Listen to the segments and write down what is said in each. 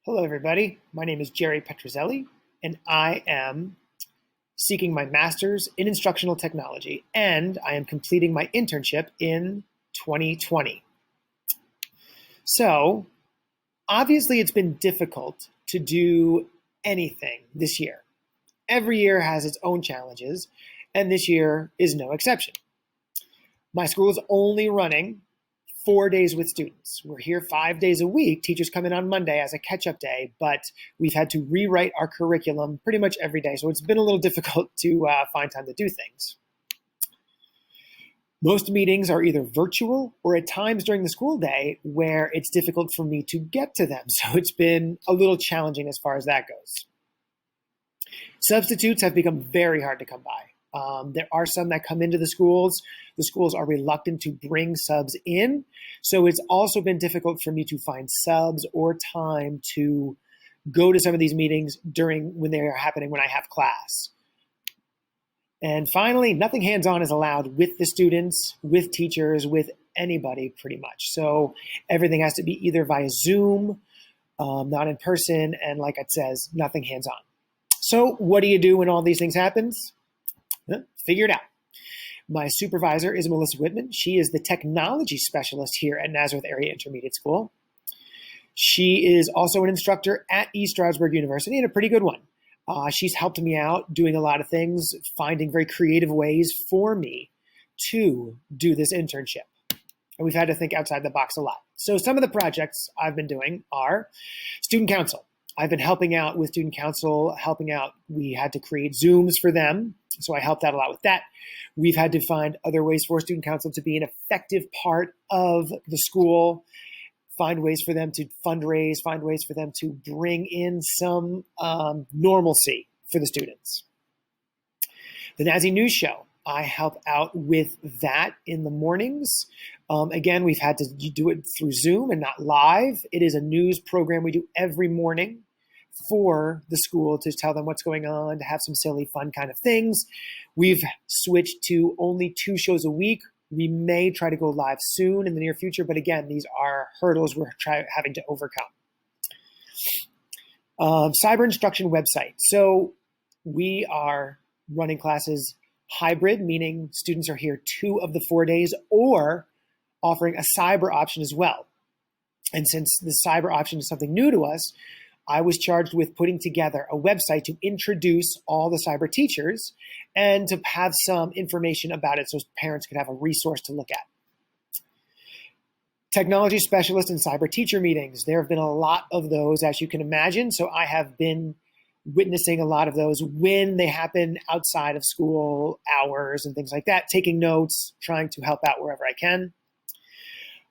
Hello, everybody. My name is Jerry Petrozelli, and I am seeking my master's in instructional technology, and I am completing my internship in 2020. So, obviously, it's been difficult to do anything this year. Every year has its own challenges, and this year is no exception. My school is only running 4 days with students. We're here 5 days a week. Teachers come in on Monday as a catch-up day, but we've had to rewrite our curriculum pretty much every day. So it's been a little difficult to find time to do things. Most meetings are either virtual or at times during the school day where it's difficult for me to get to them. So it's been a little challenging as far as that goes. Substitutes have become very hard to come by. There are some that come into the schools. The schools are reluctant to bring subs in. So it's also been difficult for me to find subs or time to go to some of these meetings when they are happening when I have class. And finally, nothing hands-on is allowed with the students, with teachers, with anybody pretty much. So everything has to be either via Zoom, not in person, and like it says, nothing hands-on. So what do you do when all these things happen? Figure it out. My supervisor is Melissa Whitman. She is the technology specialist here at Nazareth Area Intermediate School. She is also an instructor at East Stroudsburg University and a pretty good one. She's helped me out doing a lot of things, finding very creative ways for me to do this internship. And we've had to think outside the box a lot. So some of the projects I've been doing are student council. I've been helping out with student council, we had to create Zooms for them. So I helped out a lot with that. We've had to find other ways for student council to be an effective part of the school, find ways for them to fundraise, find ways for them to bring in some normalcy for the students. The Nazi News Show, I help out with that in the mornings. Again, we've had to do it through Zoom and not live. It is a news program we do every morning for the school to tell them what's going on, to have some silly, fun kind of things. We've switched to only 2 shows a week. We may try to go live soon in the near future, but again, these are hurdles we're having to overcome. Cyber instruction website. So we are running classes hybrid, meaning students are here 2 of the 4 days, or offering a cyber option as well. And since the cyber option is something new to us, I was charged with putting together a website to introduce all the cyber teachers and to have some information about it so parents could have a resource to look at. Technology specialist and cyber teacher meetings. There have been a lot of those, as you can imagine. So I have been witnessing a lot of those when they happen outside of school hours and things like that, taking notes, trying to help out wherever I can.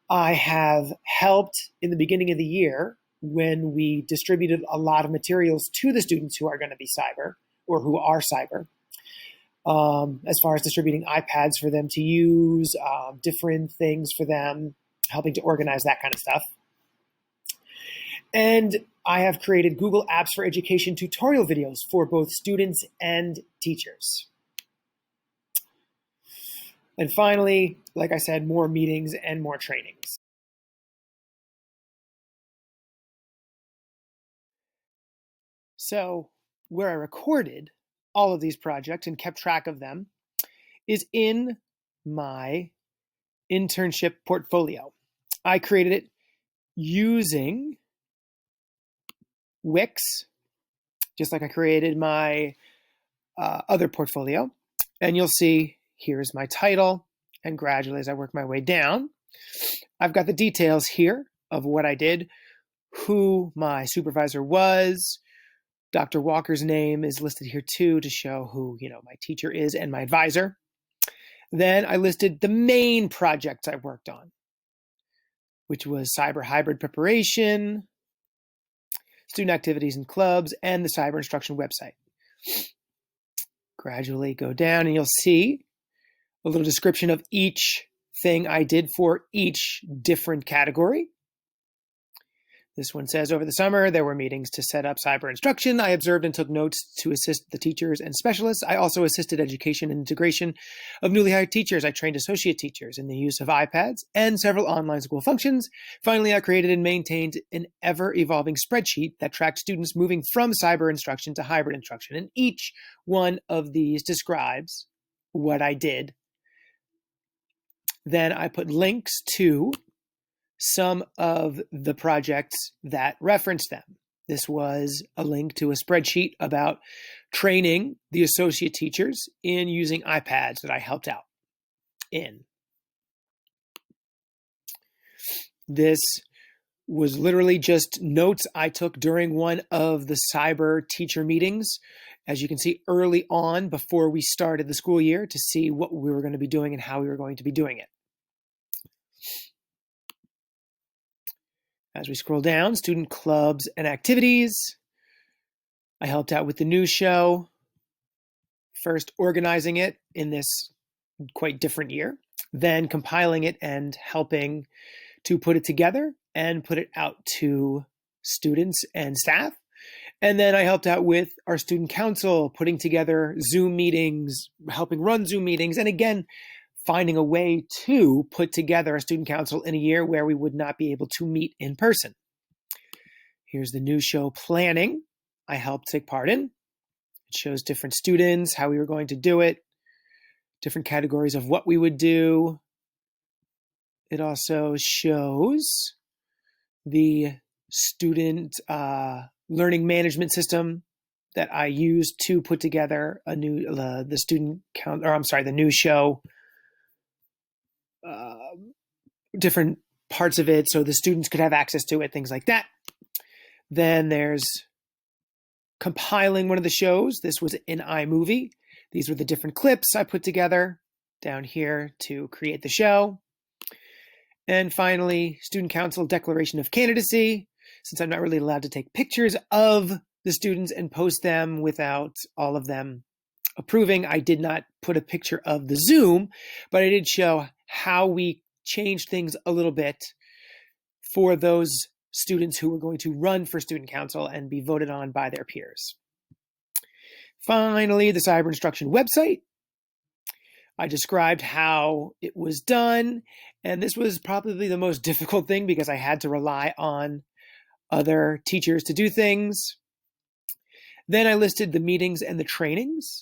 I have helped in the beginning of the year when we distributed a lot of materials to the students who are going to be cyber or who are cyber, as far as distributing iPads for them to use, different things for them, helping to organize that kind of stuff. And I have created Google Apps for Education tutorial videos for both students and teachers. And finally, like I said, more meetings and more trainings. So where I recorded all of these projects and kept track of them is in my internship portfolio. I created it using Wix, just like I created my other portfolio. And you'll see here's my title, and gradually as I work my way down, I've got the details here of what I did, who my supervisor was. Dr. Walker's name is listed here too to show who my teacher is and my advisor. Then I listed the main projects I worked on, which was cyber hybrid preparation, student activities and clubs, and the cyber instruction website. Gradually go down and you'll see a little description of each thing I did for each different category. This one says, over the summer, there were meetings to set up cyber instruction. I observed and took notes to assist the teachers and specialists. I also assisted education and integration of newly hired teachers. I trained associate teachers in the use of iPads and several online school functions. Finally, I created and maintained an ever-evolving spreadsheet that tracked students moving from cyber instruction to hybrid instruction. And each one of these describes what I did. Then I put links to some of the projects that reference them. This was a link to a spreadsheet about training the associate teachers in using iPads that I helped out in. This was literally just notes I took during one of the cyber teacher meetings, as you can see early on before we started the school year, to see what we were going to be doing and how we were going to be doing it. As we scroll down, student clubs and activities. I helped out with the news show, first organizing it in this quite different year, then compiling it and helping to put it together and put it out to students and staff. And then I helped out with our student council, putting together Zoom meetings, helping run Zoom meetings, and again, finding a way to put together a student council in a year where we would not be able to meet in person. Here's the news show planning I helped take part in. It shows different students, how we were going to do it, different categories of what we would do. It also shows the student learning management system that I used to put together a new the news show. Different parts of it so the students could have access to it, things like that. Then there's compiling one of the shows. This was in iMovie. These were the different clips I put together down here to create the show. And finally, student council declaration of candidacy. Since I'm not really allowed to take pictures of the students and post them without all of them approving, I did not put a picture of the Zoom, but I did show how we changed things a little bit for those students who were going to run for student council and be voted on by their peers. Finally, the cyber instruction website. I described how it was done, and this was probably the most difficult thing because I had to rely on other teachers to do things. Then I listed the meetings and the trainings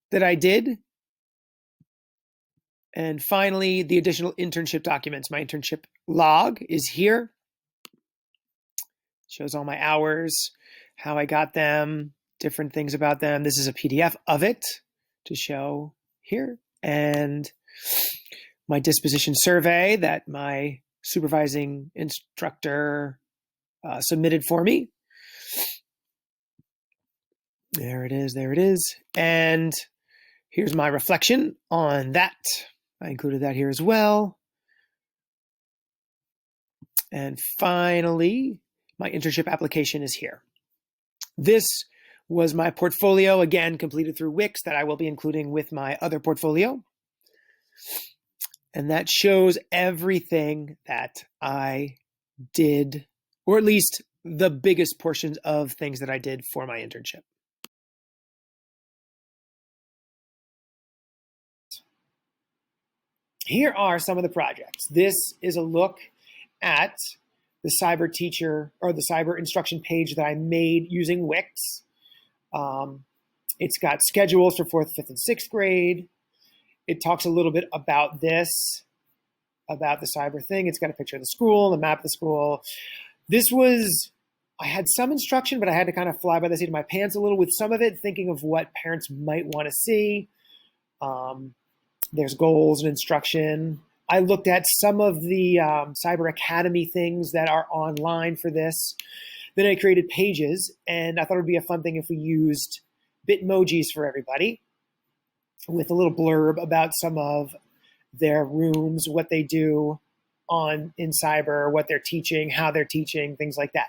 that I did. And finally, the additional internship documents. My internship log is here. It shows all my hours, how I got them, different things about them. This is a PDF of it to show here. And my disposition survey that my supervising instructor submitted for me. There it is, there it is. And here's my reflection on that. I included that here as well. And finally, my internship application is here. This was my portfolio, again, completed through Wix, that I will be including with my other portfolio. And that shows everything that I did, or at least the biggest portions of things that I did for my internship. Here are some of the projects. This is a look at the cyber teacher or the cyber instruction page that I made using Wix. It's got schedules for 4th, 5th, and 6th grade. It talks a little bit about this, about the cyber thing. It's got a picture of the school, the map of the school. This was, I had some instruction, but I had to kind of fly by the seat of my pants a little with some of it, thinking of what parents might want to see. There's goals and instruction. I looked at some of the Cyber Academy things that are online for this. Then I created pages, and I thought it would be a fun thing if we used Bitmojis for everybody with a little blurb about some of their rooms, what they do in cyber, what they're teaching, how they're teaching, things like that.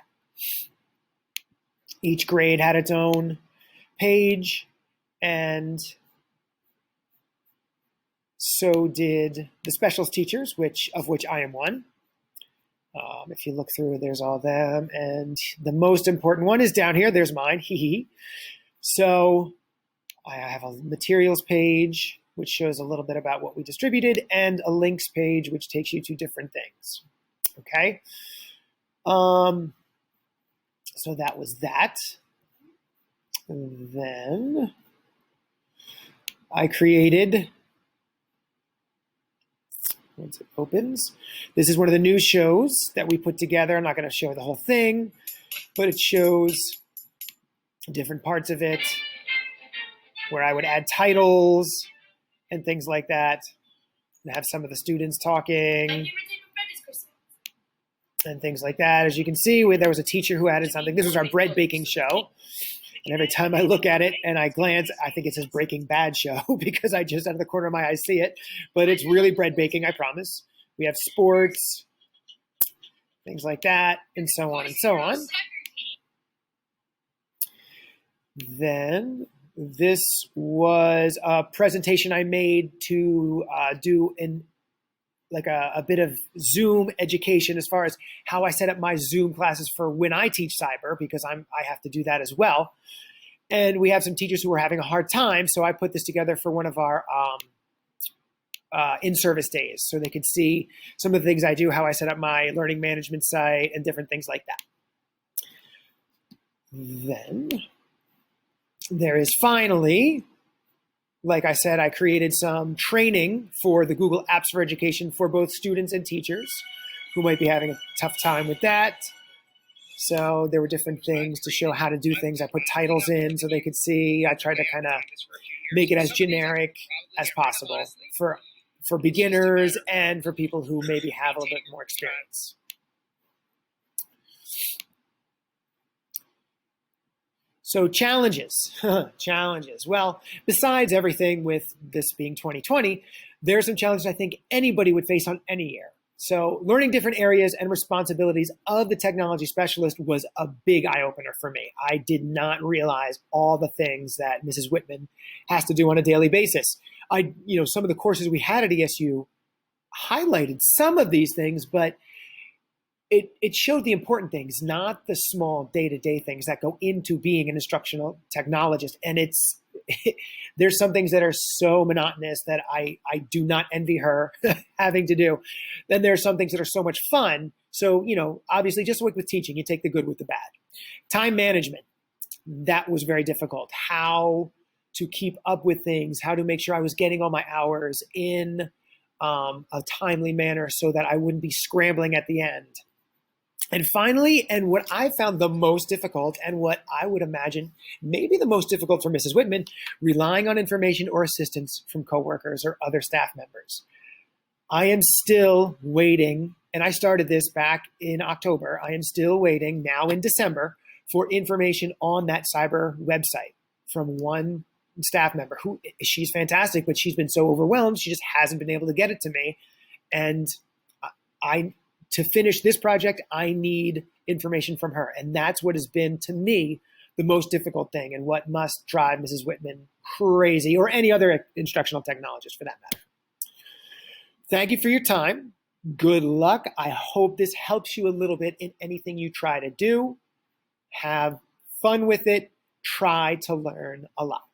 Each grade had its own page, and so did the specialist teachers, of which I am one. If you look through, there's all of them. And the most important one is down here. There's mine. Hee hee. So I have a materials page, which shows a little bit about what we distributed, and a links page, which takes you to different things. Okay. So that was that. And then I created, once it opens, this is one of the new shows that we put together. I'm not going to show the whole thing, but it shows different parts of it where I would add titles and things like that, and have some of the students talking and things like that. As you can see, there was a teacher who added something. This was our bread baking show. And every time I look at it and I glance, I think it says Breaking Bad show because I just out of the corner of my eye see it. But it's really bread baking, I promise. We have sports, things like that, and so on and so on. Then this was a presentation I made to do a bit of Zoom education as far as how I set up my Zoom classes for when I teach cyber, because I have to do that as well. And we have some teachers who are having a hard time, so I put this together for one of our in-service days so they could see some of the things I do, how I set up my learning management site, and different things like that. Then there is finally, like I said, I created some training for the Google Apps for Education for both students and teachers who might be having a tough time with that. So there were different things to show how to do things. I put titles in so they could see. I tried to kind of make it as generic as possible for beginners and for people who maybe have a little bit more experience. So challenges, challenges. Well, besides everything with this being 2020, there are some challenges I think anybody would face on any year. So learning different areas and responsibilities of the technology specialist was a big eye-opener for me. I did not realize all the things that Mrs. Whitman has to do on a daily basis. Some of the courses we had at ESU highlighted some of these things, but it showed the important things, not the small day-to-day things that go into being an instructional technologist. And there's some things that are so monotonous that I do not envy her having to do. Then there's some things that are so much fun. So, obviously just like with teaching, you take the good with the bad. Time management, that was very difficult. How to keep up with things, how to make sure I was getting all my hours in a timely manner so that I wouldn't be scrambling at the end. And finally, and what I found the most difficult, and what I would imagine maybe the most difficult for Mrs. Whitman, relying on information or assistance from coworkers or other staff members. I am still waiting, and I started this back in October. I am still waiting now in December for information on that cyber website from one staff member who, she's fantastic, but she's been so overwhelmed, she just hasn't been able to get it to me. And to finish this project, I need information from her. And that's what has been, to me, the most difficult thing and what must drive Mrs. Whitman crazy, or any other instructional technologist for that matter. Thank you for your time. Good luck. I hope this helps you a little bit in anything you try to do. Have fun with it. Try to learn a lot.